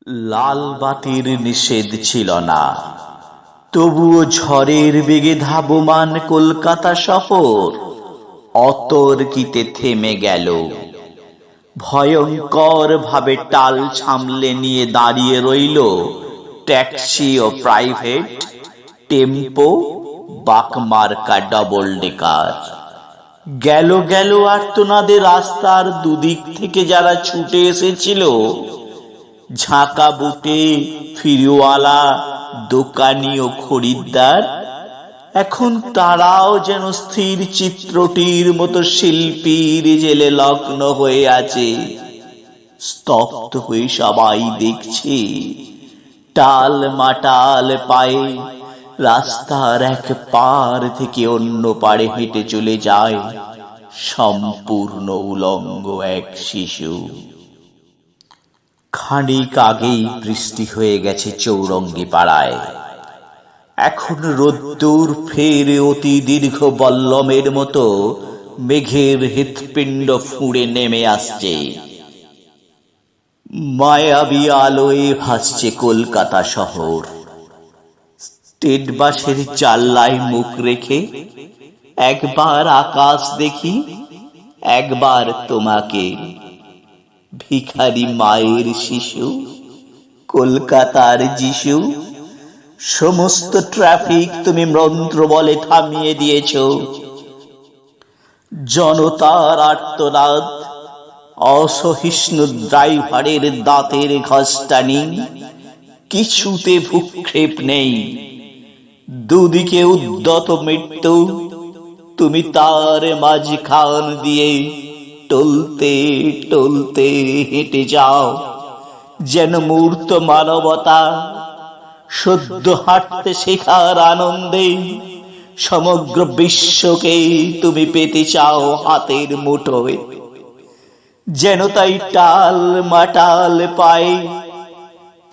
লাল বাতির নিষেধ ছিল না, তবুও ঝড়ের বেগে ধাবমান কলকাতা শহর অতর্কিতে থেমে গেল। ভয়ঙ্কর ভাবে টাল সামলে নিয়ে দাঁড়িয়ে রইল ট্যাক্সি ও প্রাইভেট, টেম্পো, বাকমার্কা ডবল ডেকার। গেল গেল আর্তনাদে রাস্তার দুদিক থেকে যারা ছুটে এসেছিল, ঝাঁকা বুটে ফিরিওয়ালা, দোকানি ও খরিদ্দার, এখন তারাও যেন স্থির চিত্রটির মতো শিল্পীর জেলে লগ্ন হয়ে আছে। স্তব্ধ হয়ে সবাই দেখছে, টাল মাটাল পায়ে রাস্তার এক পার থেকে অন্য পারে হেঁটে চলে যায় সম্পূর্ণ উলঙ্গ এক শিশু। খানিক আগেই বৃষ্টি হয়ে গেছে চৌরঙ্গি পাড়ায়। এখন রোদ্দুর ফের অতি দীর্ঘ বল্লমের মতো মেঘের হৃৎপিণ্ড ফুঁড়ে নেমে আসছে। মায়াবী আলোয় ভাসছে কলকাতা শহর। স্টেট বাসের জানলায় মুখ রেখে একবার আকাশ দেখি, একবার তোমাকে। ভিখারি মায়ের শিশু, কলকাতার যিশু, সমস্ত ট্রাফিক তুমি মন্ত্র বলে থামিয়ে দিয়েছ। জনতার আর্তনাদ, অসহিষ্ণু ড্রাইভারের দাঁতের ঘষ্টানি, কিছুতে ভূক্ষেপ নেই। দুদিকে উদ্যত মৃত্যু, তুমি তার মাঝখান দিয়ে টলতে টলতে হেঁটে যাও যেন মূর্ত মানবতা। সদ্য হাঁটতে শেখার আনন্দে সমগ্র বিশ্বকে তুমি পেতে চাও হাতের মুঠোয়, যেন তাই টাল মাটাল পায়ে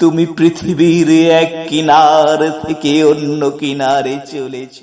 তুমি পৃথিবীর এক কিনার থেকে অন্য কিনারে চলেছ।